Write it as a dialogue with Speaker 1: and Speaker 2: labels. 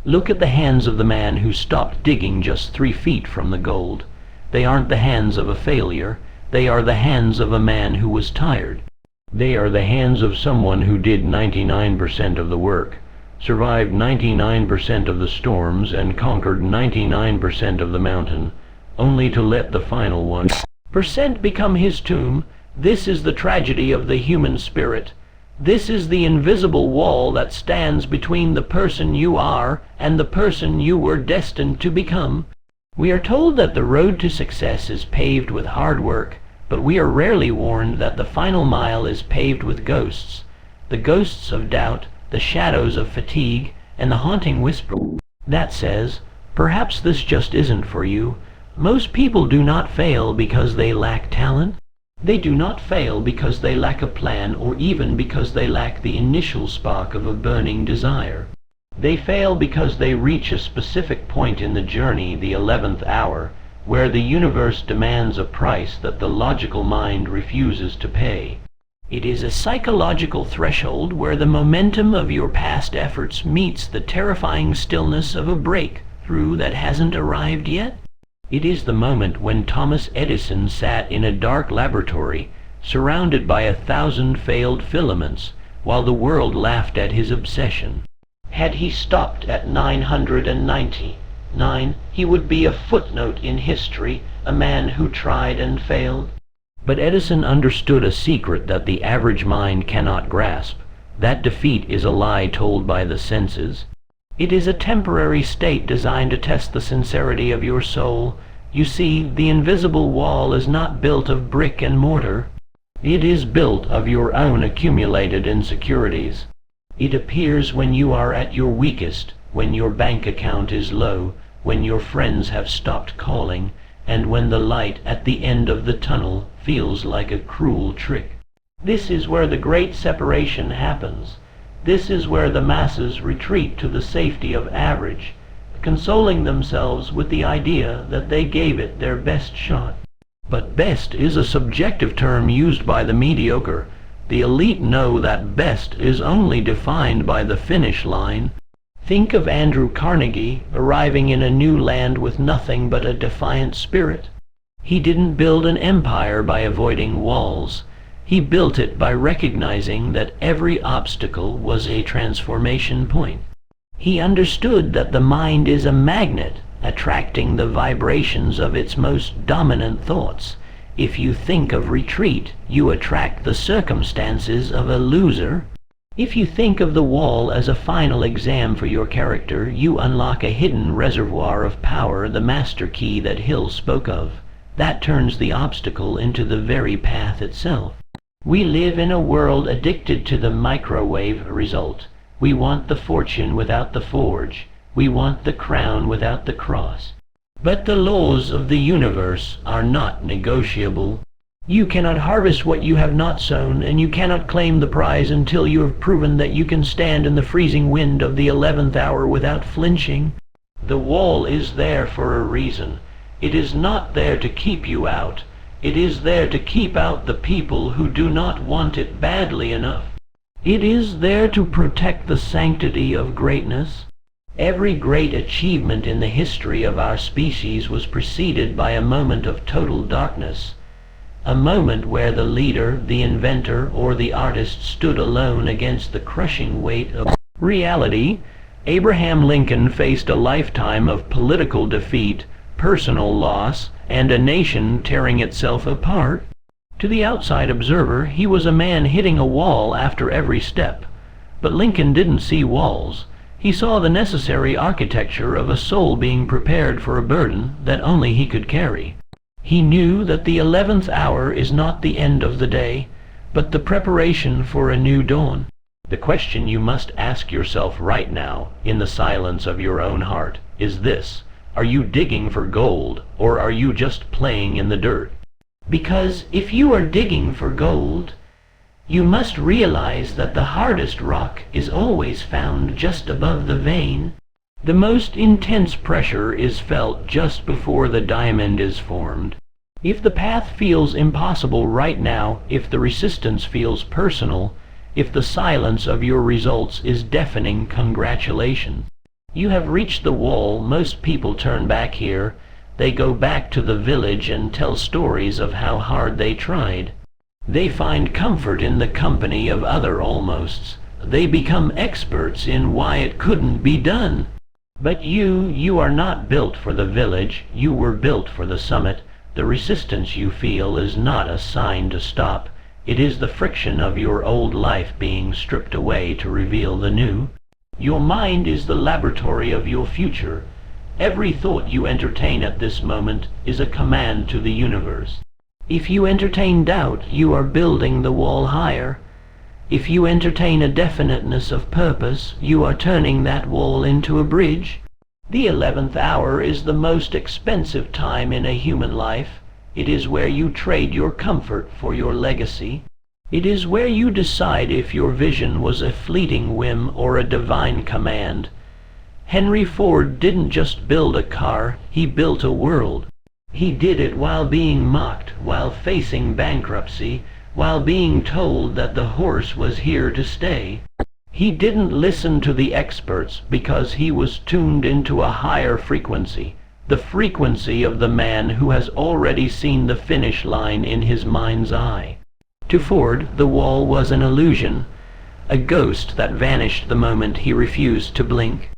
Speaker 1: Look at the hands of the man who stopped digging just 3 feet from the gold. They aren't the hands of a failure. They are the hands of a man who was tired. They are the hands of someone who did 99% of the work, survived 99% of the storms, and conquered 99% of the mountain, only to let the final 1% become his tomb. This is the tragedy of the human spirit. This is the invisible wall that stands between the person you are and the person you were destined to become. We are told that the road to success is paved with hard work, but we are rarely warned that the final mile is paved with ghosts. The ghosts of doubt, the shadows of fatigue, and the haunting whisper that says, "Perhaps this just isn't for you." Most people do not fail because they lack talent. They do not fail because they lack a plan, or even because they lack the initial spark of a burning desire. They fail because they reach a specific point in the journey, the 11th hour, where the universe demands a price that the logical mind refuses to pay. It is a psychological threshold where the momentum of your past efforts meets the terrifying stillness of a breakthrough that hasn't arrived yet. It is the moment when Thomas Edison sat in a dark laboratory, surrounded by 1,000 failed filaments, while the world laughed at his obsession. Had he stopped at 999, he would be a footnote in history, a man who tried and failed. But Edison understood a secret that the average mind cannot grasp. That defeat is a lie told by the senses. It is a temporary state designed to test the sincerity of your soul. You see, the invisible wall is not built of brick and mortar. It is built of your own accumulated insecurities. It appears when you are at your weakest, when your bank account is low, when your friends have stopped calling, and when the light at the end of the tunnel feels like a cruel trick. This is where the great separation happens. This is where the masses retreat to the safety of average, consoling themselves with the idea that they gave it their best shot. But best is a subjective term used by the mediocre. The elite know that best is only defined by the finish line. Think of Andrew Carnegie arriving in a new land with nothing but a defiant spirit. He didn't build an empire by avoiding walls. He built it by recognizing that every obstacle was a transformation point. He understood that the mind is a magnet, attracting the vibrations of its most dominant thoughts. If you think of retreat, you attract the circumstances of a loser. If you think of the wall as a final exam for your character, you unlock a hidden reservoir of power, the master key that Hill spoke of. That turns the obstacle into the very path itself. We live in a world addicted to the microwave result. We want the fortune without the forge. We want the crown without the cross. But the laws of the universe are not negotiable. You cannot harvest what you have not sown, and you cannot claim the prize until you have proven that you can stand in the freezing wind of the 11th hour without flinching. The wall is there for a reason. It is not there to keep you out. It is there to keep out the people who do not want it badly enough. It is there to protect the sanctity of greatness. Every great achievement in the history of our species was preceded by a moment of total darkness. A moment where the leader, the inventor, or the artist stood alone against the crushing weight of reality. Abraham Lincoln faced a lifetime of political defeat, personal loss, and a nation tearing itself apart. To the outside observer, he was a man hitting a wall after every step. But Lincoln didn't see walls. He saw the necessary architecture of a soul being prepared for a burden that only he could carry. He knew that the 11th hour is not the end of the day, but the preparation for a new dawn. The question you must ask yourself right now, in the silence of your own heart, is this: are you digging for gold, or are you just playing in the dirt? Because if you are digging for gold, you must realize that the hardest rock is always found just above the vein. The most intense pressure is felt just before the diamond is formed. If the path feels impossible right now, if the resistance feels personal, if the silence of your results is deafening, congratulations. You have reached the wall. Most people turn back here. They go back to the village and tell stories of how hard they tried. They find comfort in the company of other almosts. They become experts in why it couldn't be done. But you are not built for the village. You were built for the summit. The resistance you feel is not a sign to stop. It is the friction of your old life being stripped away to reveal the new. Your mind is the laboratory of your future. Every thought you entertain at this moment is a command to the universe. If you entertain doubt, you are building the wall higher. If you entertain a definiteness of purpose, you are turning that wall into a bridge. The 11th hour is the most expensive time in a human life. It is where you trade your comfort for your legacy. It is where you decide if your vision was a fleeting whim or a divine command. Henry Ford didn't just build a car, he built a world. He did it while being mocked, while facing bankruptcy, while being told that the horse was here to stay. He didn't listen to the experts because he was tuned into a higher frequency, the frequency of the man who has already seen the finish line in his mind's eye. To Ford, the wall was an illusion, a ghost that vanished the moment he refused to blink.